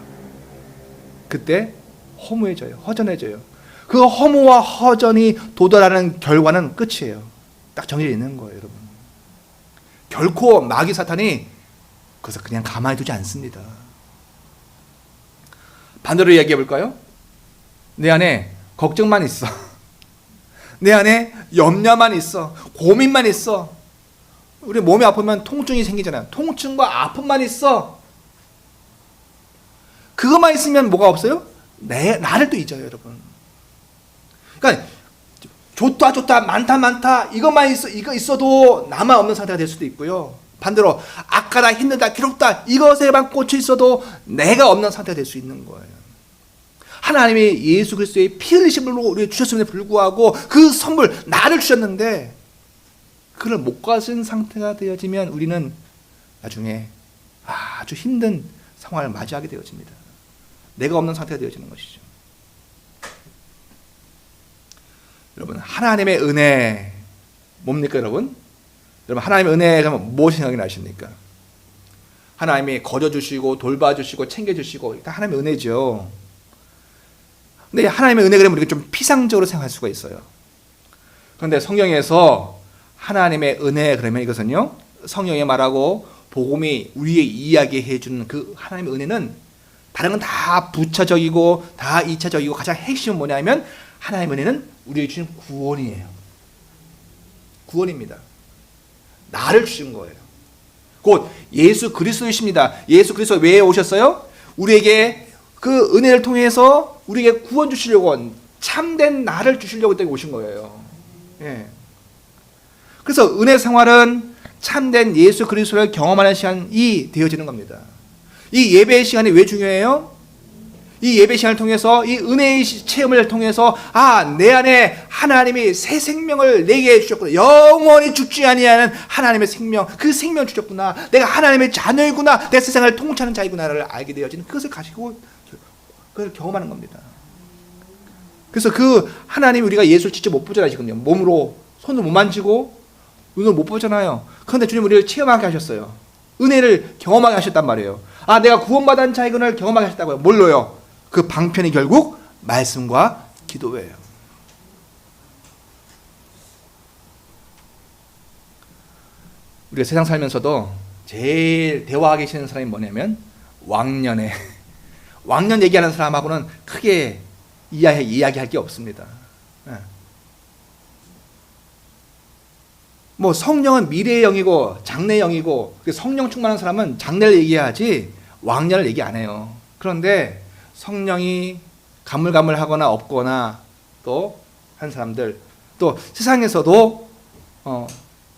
그때 허무해져요. 허전해져요. 그 허무와 허전이 도달하는 결과는 끝이에요. 딱 정해져 있는 거예요, 여러분. 결코 마귀 사탄이 그래서 그냥 가만히 두지 않습니다. 반대로 이야기해 볼까요? 내 안에 걱정만 있어. 내 안에 염려만 있어. 고민만 있어. 우리 몸이 아프면 통증이 생기잖아요. 통증과 아픔만 있어. 그것만 있으면 뭐가 없어요? 나를 또 잊어요, 여러분. 그러니까 좋다 많다 이것만 있어도 나만 없는 상태가 될 수도 있고요. 반대로 아까다 힘들다 괴롭다 이것에만 꽂혀 있어도 내가 없는 상태가 될 수 있는 거예요. 하나님이 예수 그리스도의 피 흘리심으로 우리에게 주셨음에도 불구하고 그 선물 나를 주셨는데 그걸 못 가진 상태가 되어지면 우리는 나중에 아주 힘든 상황을 맞이하게 되어집니다. 내가 없는 상태가 되어지는 것이죠. 여러분, 하나님의 은혜 뭡니까, 여러분? 여러분, 하나님의 은혜가 무엇이 생각이 나십니까? 하나님이 거저주시고 돌봐주시고 챙겨주시고 다 하나님의 은혜죠. 근데 하나님의 은혜 그러면 우리가 좀 피상적으로 생각할 수가 있어요. 그런데 성경에서 하나님의 은혜 그러면 이것은요, 성경에 말하고 복음이 우리에게 이야기해 주는 그 하나님의 은혜는 다른 건 다 부차적이고 다 이차적이고 가장 핵심은 뭐냐면 하나님의 은혜는 우리에게 주신 구원이에요. 구원입니다. 나를 주신 거예요. 곧 예수 그리스도이십니다. 예수 그리스도 왜 오셨어요? 우리에게 그 은혜를 통해서 우리에게 구원 주시려고, 참된 나를 주시려고 오신 거예요. 예. 그래서 은혜 생활은 참된 예수 그리스도를 경험하는 시간이 되어지는 겁니다. 이 예배의 시간이 왜 중요해요? 이 예배 시간을 통해서 이 은혜의 체험을 통해서 내 안에 하나님이 새 생명을 내게 주셨구나. 영원히 죽지 아니하는 하나님의 생명, 그 생명을 주셨구나. 내가 하나님의 자녀이구나. 내 세상을 통치하는 자이구나를 알게 되어지는 그것을 가지고 그걸 경험하는 겁니다. 그래서 그 하나님 우리가 예수를 직접 못 보잖아요. 지금요. 몸으로 손으로 못 만지고 눈으로 못 보잖아요. 그런데 주님 우리를 체험하게 하셨어요. 은혜를 경험하게 하셨단 말이에요. 내가 구원받은 자이구나를 경험하게 하셨다고요. 뭘로요? 그 방편이 결국 말씀과 기도예요. 우리가 세상 살면서도 제일 대화하기 싫은 사람이 뭐냐면 왕년 얘기하는 사람하고는 크게 이야기할 게 없습니다. 뭐 성령은 미래의 영이고 장래의 영이고, 성령 충만한 사람은 장래를 얘기하지 왕년을 얘기 안 해요. 그런데 성령이 가물가물하거나 없거나 또 한 사람들, 또 세상에서도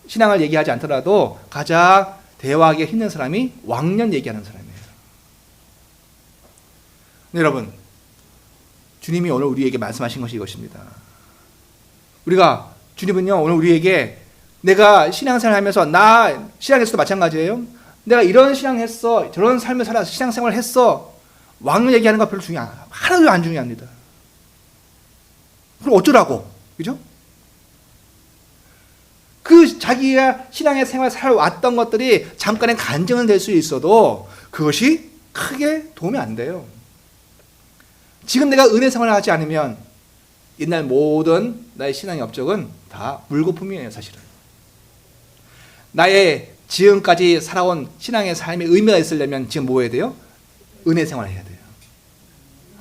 신앙을 얘기하지 않더라도 가장 대화하기 힘든 사람이 왕년 얘기하는 사람이에요. 여러분, 주님이 오늘 우리에게 말씀하신 것이 이것입니다. 주님은요 오늘 우리에게 내가 신앙생활 하면서, 신앙에서도 마찬가지예요. 내가 이런 신앙했어, 저런 삶을 살아서 신앙생활을 했어, 왕년 얘기하는 거 별로 하나도 안 중요합니다. 그럼 어쩌라고, 그죠? 자기가 신앙의 생활 살아왔던 것들이 잠깐의 간증은 될 수 있어도 그것이 크게 도움이 안 돼요. 지금 내가 은혜 생활을 하지 않으면 옛날 모든 나의 신앙의 업적은 다 물거품이에요, 사실은. 나의 지금까지 살아온 신앙의 삶에 의미가 있으려면 지금 뭐 해야 돼요? 은혜 생활을 해야 돼요.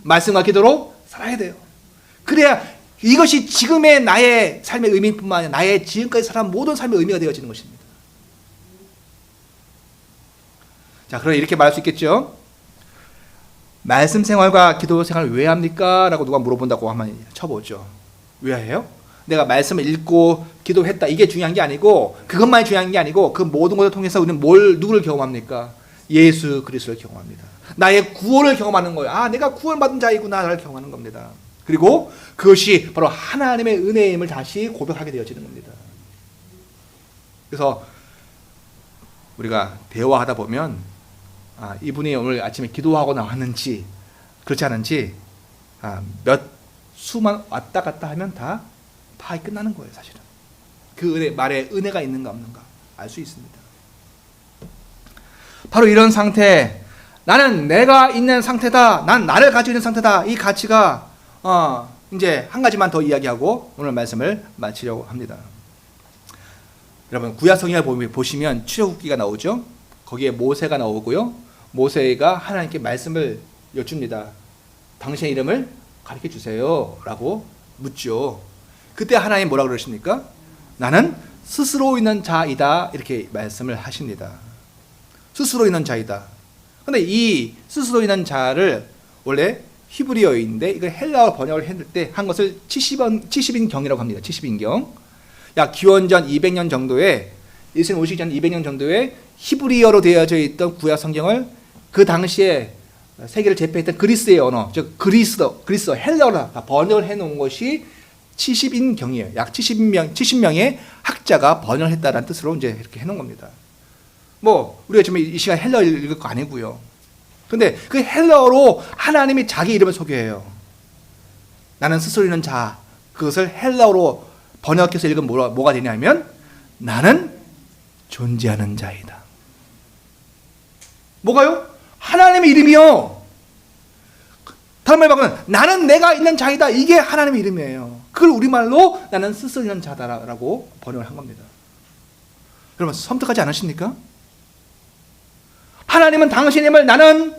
말씀과 기도로 살아야 돼요. 그래야 이것이 지금의 나의 삶의 의미뿐만 아니라 나의 지금까지 살아온 모든 삶의 의미가 되어지는 것입니다. 자, 그럼 이렇게 말할 수 있겠죠? 말씀 생활과 기도 생활을 왜 합니까? 라고 누가 물어본다고 한번 쳐보죠. 왜 해요? 내가 말씀을 읽고 기도했다, 이게 중요한 게 아니고, 그것만이 중요한 게 아니고, 그 모든 것을 통해서 우리는 누구를 경험합니까? 예수 그리스도를 경험합니다. 나의 구원을 경험하는 거예요. 내가 구원받은 자이구나를 경험하는 겁니다. 그리고 그것이 바로 하나님의 은혜임을 다시 고백하게 되어지는 겁니다. 그래서 우리가 대화하다 보면 이분이 오늘 아침에 기도하고 나왔는지 그렇지 않은지 몇 수만 왔다 갔다 하면 다 파악이 끝나는 거예요, 사실은. 그 말에 은혜가 있는가 없는가 알 수 있습니다. 바로 이런 상태, 나는 내가 있는 상태다, 난 나를 가지고 있는 상태다, 이 가치가 이제 한 가지만 더 이야기하고 오늘 말씀을 마치려고 합니다. 여러분, 구약 성경을 보시면 출애굽기가 나오죠. 거기에 모세가 나오고요. 모세가 하나님께 말씀을 여쭙니다. 당신의 이름을 가르쳐 주세요 라고 묻죠. 그때 하나님 뭐라고 그러십니까? 나는 스스로 있는 자이다, 이렇게 말씀을 하십니다. 스스로 있는 자이다. 그런데 이 스스로 있는 자를 원래 히브리어인데 이걸 헬라어 번역을 했을 때 한 것을 70인경이라고 합니다. 70인경. 약 기원전 200년 정도에, 예수님 오시기 전 200년 정도에 히브리어로 되어져 있던 구약 성경을 그 당시에 세계를 제패했던 그리스의 언어, 즉 그리스어 헬라어로 번역을 해놓은 것이 70인경이에요. 약 70명의 학자가 번역을 했다는 뜻으로 이제 이렇게 해놓은 겁니다. 우리가 지금 이 시간 헬라어 읽을 거 아니고요. 근데 그 헬라어로 하나님이 자기 이름을 소개해요. 나는 스스로 있는 자, 그것을 헬라어로 번역해서 읽으면 뭐가 되냐면 나는 존재하는 자이다. 뭐가요? 하나님의 이름이요. 다른 말로 말하면 나는 내가 있는 자이다, 이게 하나님의 이름이에요. 그걸 우리말로 나는 스스로 있는 자다라고 번역을 한 겁니다. 여러분, 섬뜩하지 않으십니까? 하나님은 당신의 힘을 나는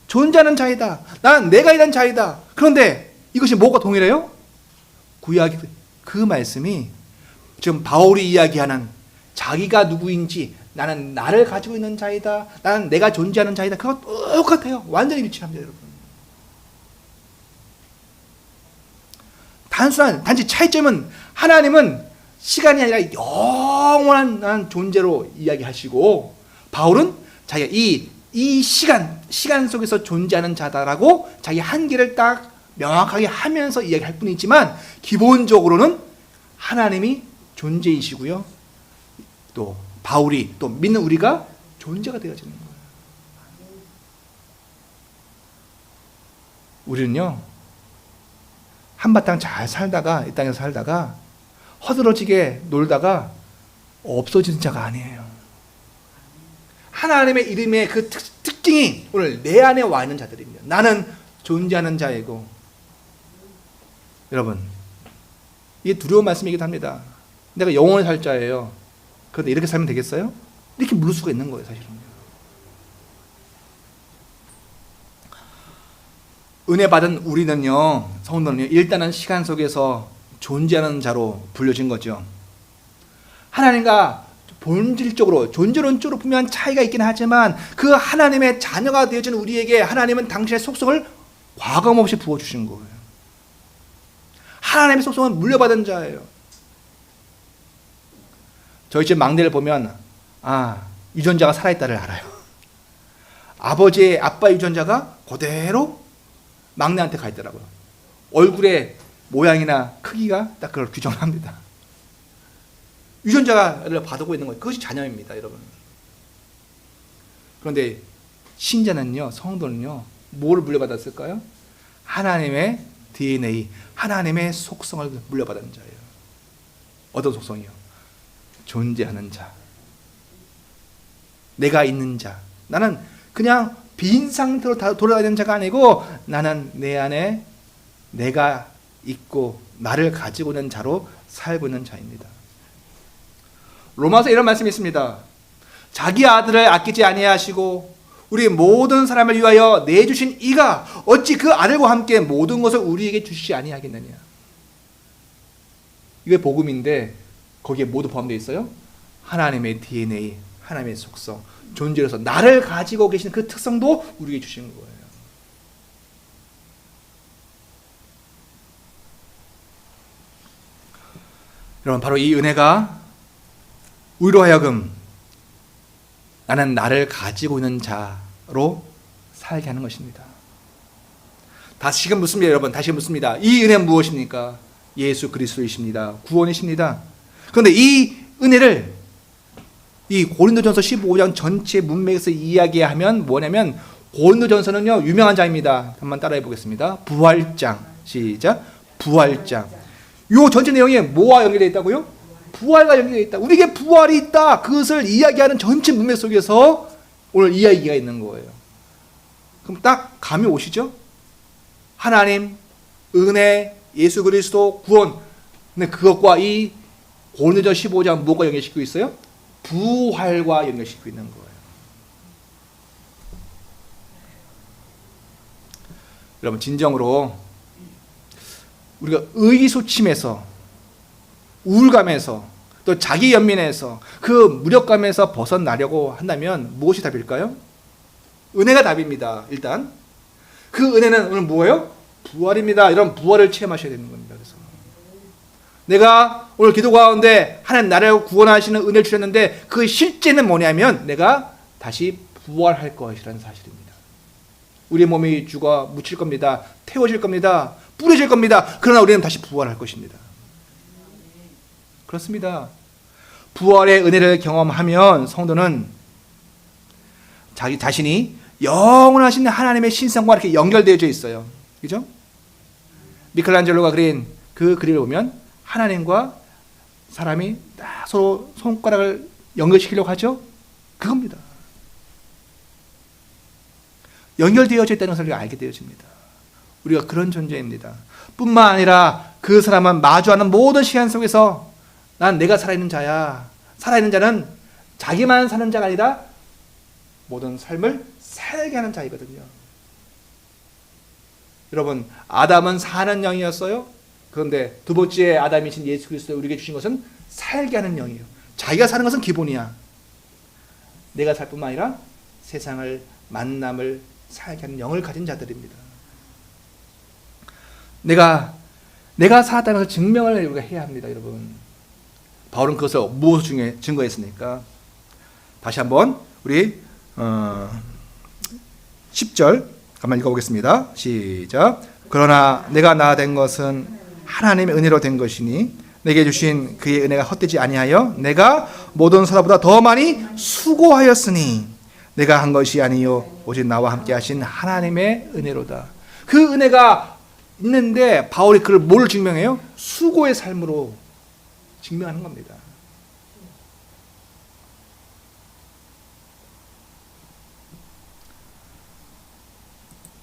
존재하는 자이다, 나는 내가 있는 자이다. 그런데 이것이 뭐가 동일해요? 구약 그 말씀이 지금 바울이 이야기하는 자기가 누구인지, 나는 나를 가지고 있는 자이다, 나는 내가 존재하는 자이다, 그거 똑같아요. 완전히 일치합니다, 여러분. 단지 차이점은 하나님은 시간이 아니라 영원한 존재로 이야기하시고, 바울은 자기가 이 이 시간 속에서 존재하는 자다라고 자기 한계를 딱 명확하게 하면서 이야기할 뿐이지만 기본적으로는 하나님이 존재이시고요. 또 바울이 또 믿는 우리가 존재가 되어지는 거예요. 우리는요, 한바탕 잘 살다가, 이 땅에서 살다가 허드러지게 놀다가 없어지는 자가 아니에요. 하나님의 이름의 그 특징이 오늘 내 안에 와 있는 자들입니다. 나는 존재하는 자이고. 여러분, 이게 두려운 말씀이기도 합니다. 내가 영원히 살 자예요. 그런데 이렇게 살면 되겠어요? 이렇게 물을 수가 있는 거예요, 사실은. 은혜 받은 우리는요, 성도는요, 일단은 시간 속에서 존재하는 자로 불려진 거죠. 하나님과 본질적으로, 존재론적으로 분명한 차이가 있긴 하지만 그 하나님의 자녀가 되어진 우리에게 하나님은 당신의 속성을 과감 없이 부어주신 거예요. 하나님의 속성은 물려받은 자예요. 저희 집 막내를 보면 유전자가 살아있다를 알아요. 아빠 유전자가 그대로 막내한테 가 있더라고요. 얼굴의 모양이나 크기가 딱 그걸 규정합니다. 유전자를 받고 있는 거예요. 그것이 자녀입니다, 여러분. 그런데 신자는요, 성도는요, 뭐를 물려받았을까요? 하나님의 DNA, 하나님의 속성을 물려받은 자예요. 어떤 속성이요? 존재하는 자, 내가 있는 자. 나는 그냥 빈 상태로 돌아다니는 자가 아니고 나는 내 안에 내가 있고 나를 가지고 있는 자로 살고 있는 자입니다. 로마서 이런 말씀이 있습니다. 자기 아들을 아끼지 아니하시고 우리 모든 사람을 위하여 내주신 이가 어찌 그 아들과 함께 모든 것을 우리에게 주시지 아니하겠느냐. 이게 복음인데 거기에 모두 포함되어 있어요. 하나님의 DNA, 하나님의 속성, 존재로서 나를 가지고 계신 그 특성도 우리에게 주신 거예요. 여러분, 바로 이 은혜가 우리로 하여금 나는 나를 가지고 있는 자로 살게 하는 것입니다. 다시금 묻습니다, 여러분. 다시금 묻습니다. 이 은혜는 무엇입니까? 예수 그리스도이십니다. 구원이십니다. 그런데 이 은혜를 이 고린도전서 15장 전체 문맥에서 이야기하면 뭐냐면, 고린도전서는요 유명한 장입니다. 한번 따라해 보겠습니다. 부활장. 시작. 부활장. 요 전체 내용이 뭐와 연결되어 있다고요? 부활과 연결되어 있다. 우리에게 부활이 있다. 그것을 이야기하는 전체 문맥 속에서 오늘 이야기가 있는 거예요. 그럼 딱 감이 오시죠? 하나님, 은혜, 예수 그리스도, 구원. 근데 그것과 이 고린도전서 15장 뭐가 연결시키고 있어요? 부활과 연결시키고 있는 거예요. 여러분, 진정으로 우리가 의기소침해서, 우울감에서, 또 자기 연민에서, 그 무력감에서 벗어나려고 한다면 무엇이 답일까요? 은혜가 답입니다. 일단 그 은혜는 오늘 뭐예요? 부활입니다. 이런 부활을 체험하셔야 되는 겁니다. 그래서 내가 오늘 기도 가운데 하나님 나를 구원하시는 은혜를 주셨는데 그 실제는 뭐냐면 내가 다시 부활할 것이라는 사실입니다. 우리의 몸이 죽어 묻힐 겁니다. 태워질 겁니다. 뿌려질 겁니다. 그러나 우리는 다시 부활할 것입니다. 그렇습니다. 부활의 은혜를 경험하면 성도는 자기 자신이 영원하신 하나님의 신성과 이렇게 연결되어져 있어요. 그죠? 미켈란젤로가 그린 그 그림을 보면 하나님과 사람이 딱 서로 손가락을 연결시키려고 하죠? 그겁니다. 연결되어져 있다는 것을 우리가 알게 되어집니다. 우리가 그런 존재입니다. 뿐만 아니라 그 사람은 마주하는 모든 시간 속에서 난 내가 살아있는 자야. 살아있는 자는 자기만 사는 자가 아니라 모든 삶을 살게 하는 자이거든요. 여러분, 아담은 사는 영이었어요. 그런데 두 번째 아담이신 예수 그리스도 우리에게 주신 것은 살게 하는 영이에요. 자기가 사는 것은 기본이야. 내가 살 뿐만 아니라 세상을, 만남을 살게 하는 영을 가진 자들입니다. 내가 살았다는 것을 증명을 우리가 해야 합니다, 여러분. 바울은 그것을 무엇을 증거했습니까? 다시 한번 우리 10절 한번 읽어보겠습니다. 시작. 그러나 내가 나 된 것은 하나님의 은혜로 된 것이니 내게 주신 그의 은혜가 헛되지 아니하여 내가 모든 사람보다 더 많이 수고하였으니 내가 한 것이 아니요 오직 나와 함께 하신 하나님의 은혜로다. 그 은혜가 있는데 바울이 그걸 뭘 증명해요? 수고의 삶으로 증명하는 겁니다.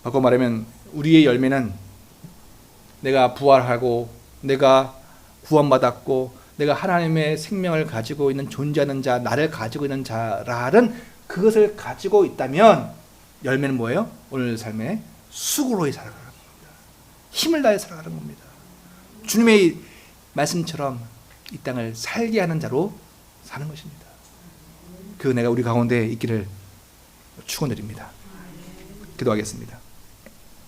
바꿔 말하면 우리의 열매는 내가 부활하고 내가 구원받았고 내가 하나님의 생명을 가지고 있는 존재하는 자, 나를 가지고 있는 자라는 그것을 가지고 있다면 열매는 뭐예요? 오늘 삶에 수고로이 살아가는 겁니다. 힘을 다해 살아가는 겁니다. 주님의 말씀처럼 이 땅을 살게 하는 자로 사는 것입니다. 그 은혜가 우리 가운데 있기를 축원드립니다. 기도하겠습니다.